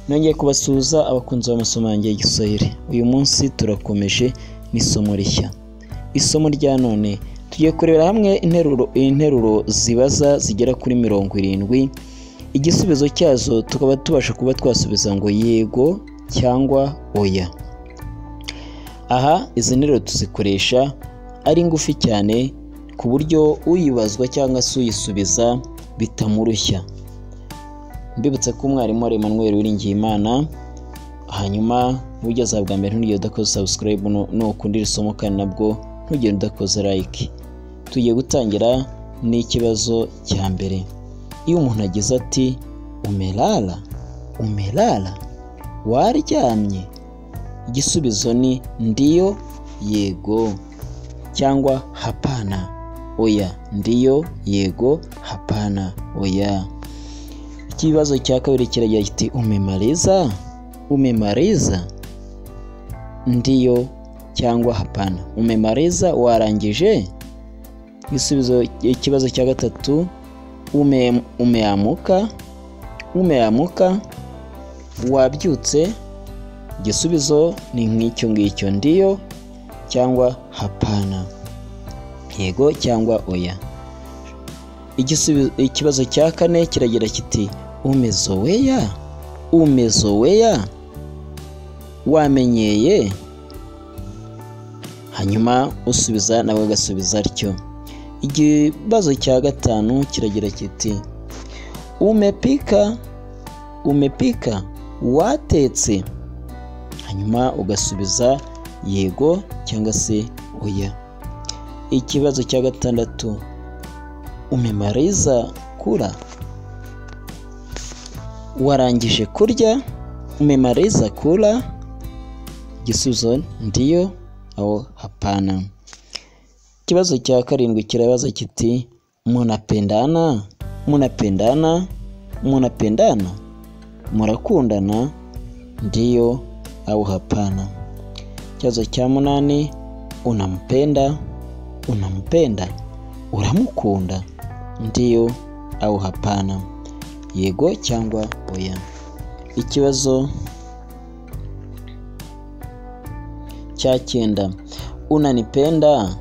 Nongeye kubasuhuza abakunzi b'amasomo yanjye y'Igiswahili. Uyu munsi turakomeje n'isomo rishya. Isomo rya none tugiye kurebera hamwe interuro zibaza zigera kuri 70. Igisubizo cyazo tukaba tubasha kuba twasubiza ngo yego cyangwa oya. Aha izi nteruro tuzikoresha ari ngufi cyane ku buryo uyibazwa cyangwa se uyisubiza bitamurushya. Mbibutse ko umwarimu ari Emmanuel Uwiringiyimana. Hanyuma ugeze bwa mbere ntugire udakoze subscribe no ukundira isomo kandi nabwo ntugire udakoze like. Tugiye gutangira n'ikibazo cya mbere. Iyo umuntu agize ati umelala waryamye, igisubizo ni ndiyo, yego cyangwa hapana, oya. Ndiyo, yego, hapana, oya. Ikibazo cya kabiri kiragira kiti umemaliza, ndiyo cyangwa hapana. Umemaliza, warangije. Ikibazo cya gatatu umeamuka, wabyutse. Igisubizo ni nk'icyo ngicyo, ndiyo cyangwa hapana, yego cyangwa oya. Ikibazo cya kane kiragira kiti umezoea, wamenyeye. Hanyuma usubiza nawe agasubiza atyo. Ikibazo cya gatanu kiragira kiti umepika, watetse. Hanyuma ugasubiza yego cyangwa se oya. Ikibazo cya gatandatu umemaliza kula, warangije kurya. Umemaliza kula, igisubizo ndiyo au hapana. Ikibazo cya karindwi kirabaza kiti munapendana, murakundana, ndiyo au hapana. Ikibazo cya munani unampenda, uramukunda, ndiyo au hapana, yego cyangwa oya. Ikibazo cya 9 unanipenda,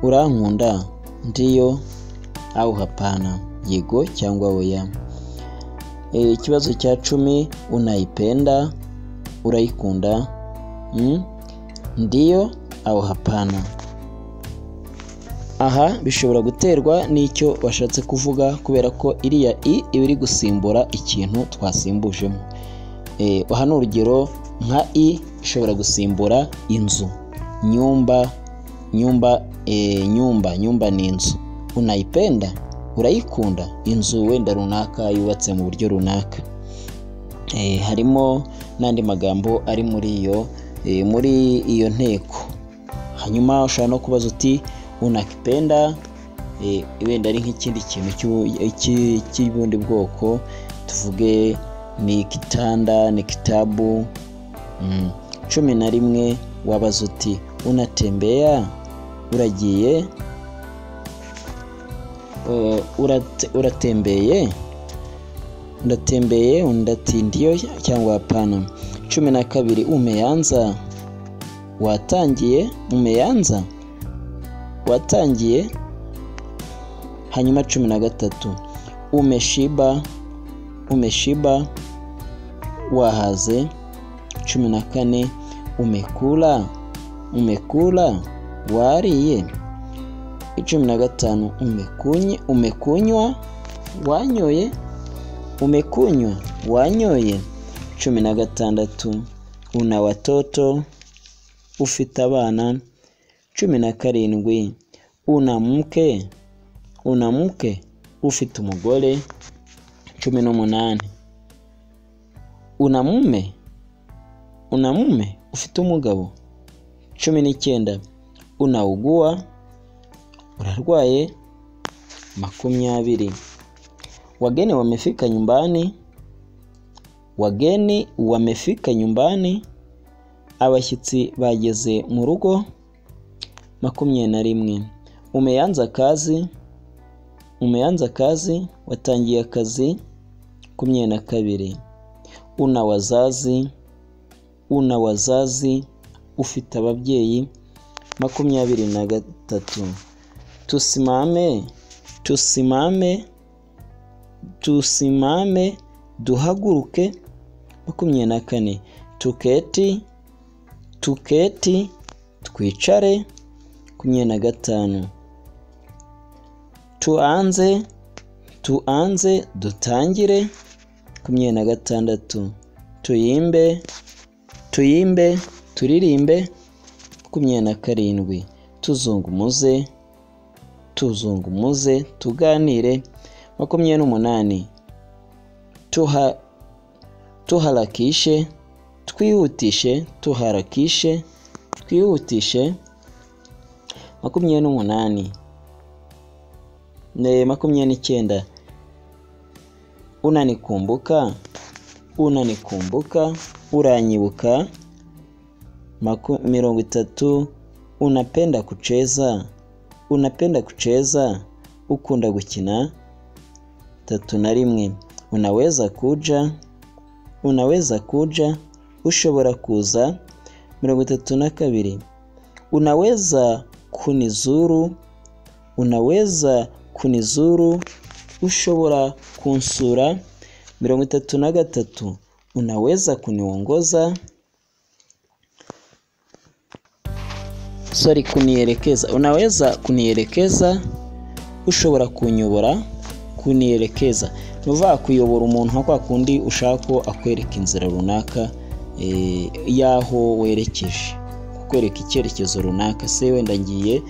urankunda, ndiyo au hapana, yego cyangwa oya. Ikibazo cya 10 unaipenda, urayikunda, ndiyo au hapana. Aha bishobora guterwa n'icyo washatse kuvuga kubera ko iriya i iri gusimbura ikintu twasimbujemo. Aha ni urugero nka i ishobora gusimbura inzu. Nyumba ni inzu. Unaipenda, urayikunda, inzu wenda runaka yubatse mu buryo runaka. Harimo n'andi magambo ari muri iyo nteko. Hanyuma ushobora no kubaza uti unakipenda, wenda ari nk'ikindi kintu cy'ubundi bwoko, tuvuge ni kitanda, ni kitabu. 11 wabaza uti unatembea, uragiye, uratembeye, undati ndiyo cyangwa hapana. 12 umeanza, watangiye, watangiye. Hanyuma 13 umeshiba, wahaze. 14 umekula, wariye. 15 umekunywa, wanyoye, 16 una watoto, ufite abana. 17 una mke, ufite umugore. 18 una mume, ufite umugabo. 19 unaugua, urarwaye. 20 wageni wamefika nyumbani, abashyitsi bageze mu rugo. 21 umeanza kazi, watangiye akazi. 22 una wazazi ufite ababyeyi. 23 tusimame duhaguruke. 24 tuketi twicare. 25 tuanze dutangire. 26 tuyimbe turirimbe. 27 tuzungumuze tuganire. 28 tuharakishe twihutishe. 28 29 unanikumbuka uranyibuka. 30 unapenda kucheza ukunda gukina. 31 unaweza kuja ushobora kuza. 32 unaweza kunizuru ushobora kunsura. 33 unaweza kunielekeza. Unaweza kunielekeza ushobora kunyobora. Kunielekeza nuva kuyobora umuntu nka kwa kundi ushaka ko akwereka inzira runaka yaho werekeje, kukwereka icyerekezo runaka. Se wenda ngiye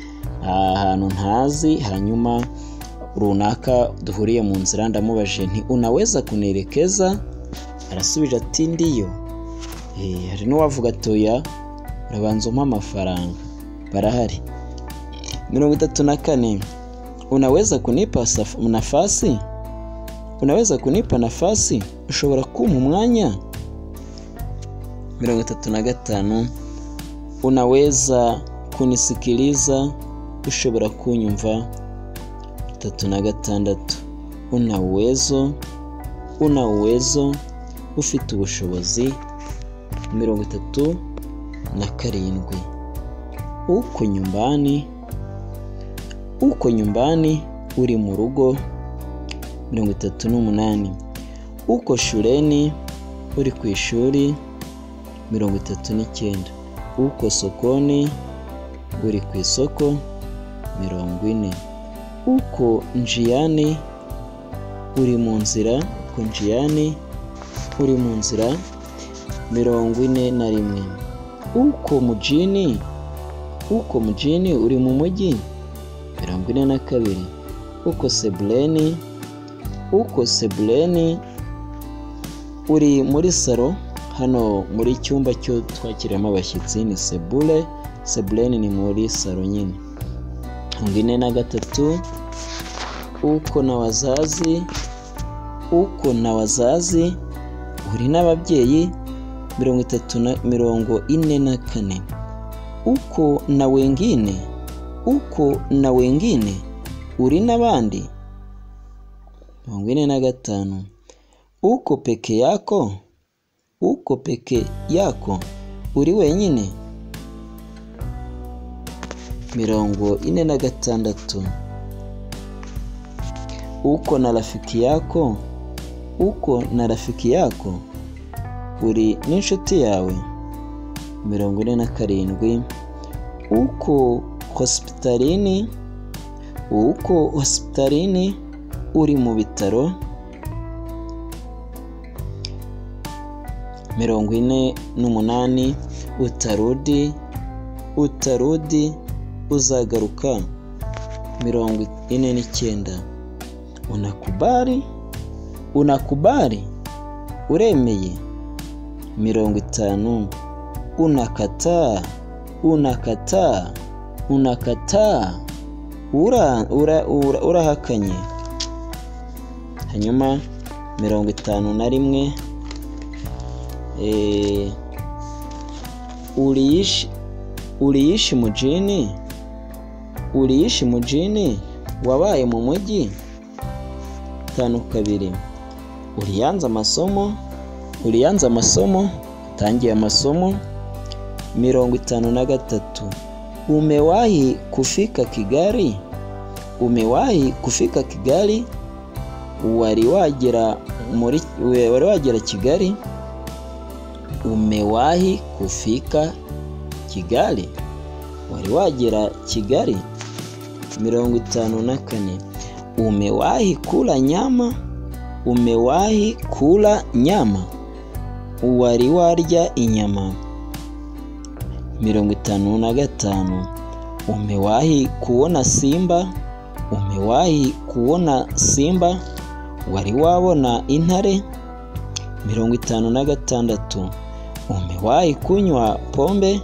ahantu ntazi, hanyuma runaka duhuriye mu nzira, ndamubajije nti unaweza kunielekeza? Arasubije ati ndiyo. Hari n'uwavuga atoya urabanza umpa amafaranga, barahari. 34 unaweza kunipa nafasi? Unaweza kunipa nafasi? Ushobora kumpa umwanya. 35 unaweza kunisikiliza? Ushobora kunyumva. 36 una uwezo ufite ubushobozi. 37 uko nyumbani uri mu rugo. 38 uko shuleni uri ku ishuri. 39 uko sokoni uri ku isoko. 40 uko njiani uri mu nzira. 41 uko mjini uri mu mujyi. 42 uko sebuleni uri muri salo. Hano muri cyumba cyo twakiramo abashyitsi ni sebuleni ni muri salo nyine. 43 uko na wazazi uri n'ababyeyi. 44 uko na wengine uri n'abandi. 45 uko peke yako uri wenyine. 46 uko na rafiki yako uri n'inshuti yawe. 47 uko hospitalini uri mu bitaro. 48 utarudi uzagaruka. 49 unakubali uremeye. 50 unakataa urahakanye. Hanyuma 51 uliishi mjini wabaye mu mujyi. 52 ulianza masomo ulianza masomo, tangia masomo. 53. Umewahi kufika Kigali? Umewahi kufika Kigali? Wari wagera Kigali? Umewahi kufika Kigali? Wari wagera Kigali? 54. Umewahi kula nyama? Umewahi kula nyama? Wari warya inyama? 55. Umewahi kuona simba? Umewahi kuona simba? Wari wabona intare? 56. Umewahi kunywa pombe?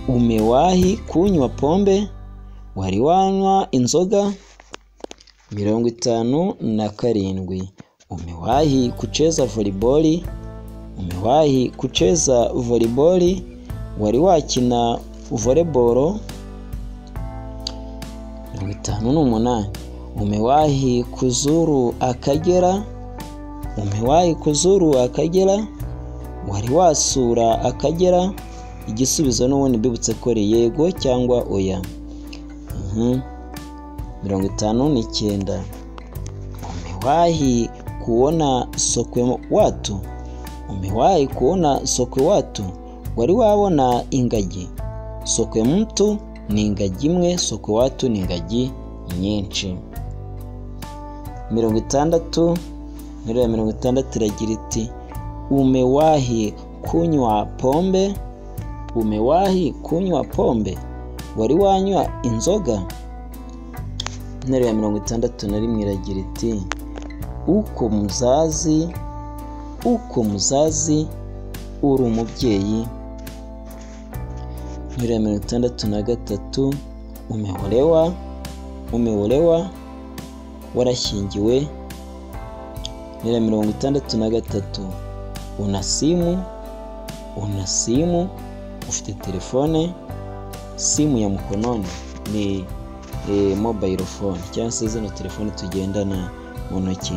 Umewahi kunywa pombe? Wari wanywa inzoga? 57. Umewahi kucheza volleyball? Umewahi kucheza volleyball? Wari wakina volleyball? 58. Umewahi kuzuru Akagera? Umewahi kuzuru Akagera? Wari wasura Akagera? Igisubizo n'ubundi mbibutse ko ari yego cyangwa oya. 59. Umewahi kuona sokwe watu? Umewahi kuona sokwe watu? Wari wabona ingagi? Sokwe mtu ni ingagi imwe, sokwe watu ni ingagi nyinshi. 60. Nero ya 60 iragira iti umewahi kunywa pombe? Umewahi kunywa pombe? Wari wanywa inzoga? Nero ya 61 iragira iti uko muzazi uri umubyeyi. Nero ya 63 umeolewa warashyingiwe. Nero ya 63 una simu ufite telefone. Simu ya mkononi ni mobile phone cyangwa se zino telefone tugendana mu ntoki.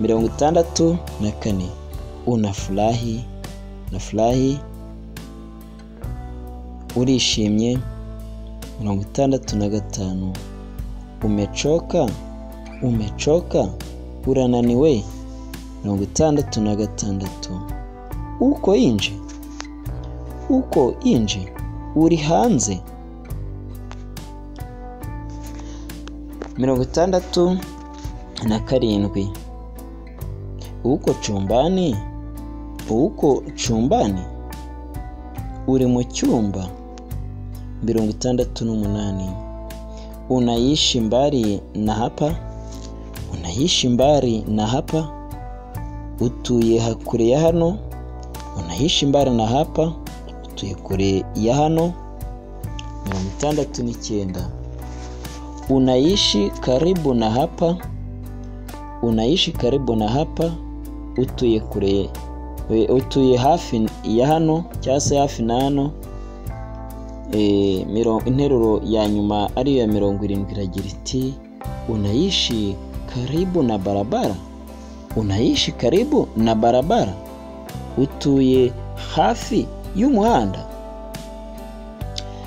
64 unafurahi urishimye. 65 umechoka urananiwe. 66 uko inje uri hanze. 67 uko chumbani uri mu cyumba. 68 unaishi mbali na hapa? Utuye hakure ya hano? Unaishi mbali na hapa? Utuye kure ya hano? 69 unaishi karibu na hapa? Unaishi karibu na hapa? Utuye hafi ya hano cyangwa se hafi na hano. Interuro ya nyuma ariyo ya 70 iragira iti unaishi karibu na barabara? Unaishi karibu na barabara? Utuye hafi y'umuhanda?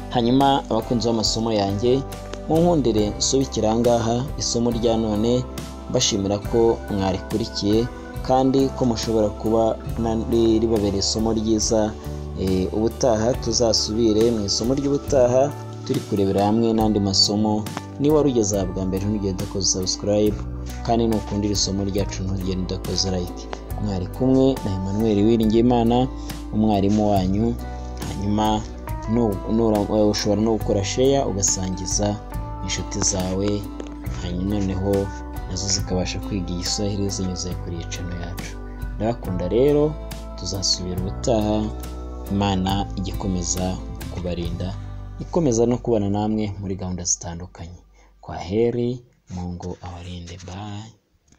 Hanyuma abakunzi b'amasomo yanjye munkundire nsubikira ngaha isomo rya none, bashimira ko mwarikurikiye kandi ko mushobora kuba ribabereye isomo ryiza. Ubutaha tuzasubire mu isomo ry'ubutaha turi kurebera hamwe n'andi masomo. Niba rugeze bwa mbere ntugende udakoze subscribe, kandi nukundira isomo ryacu ntugende udakoze like. Mwari kumwe na Emmanuel Uwiringiyimana, umwarimu wanyu. Hanyuma ushobora no gukora share ugasangiza inshuti zawe, hanyuma noneho nazo zikabasha kwiga Igiswahili zinyuze kuri iyi channel yacu. Ndakunda rero, tuzasubira ubutaha. Imana igikomeza kubarinda, ikomeza no kubana namwe muri gahunda zitandukanye. Kwa heri, Mungu awalinde. Bye.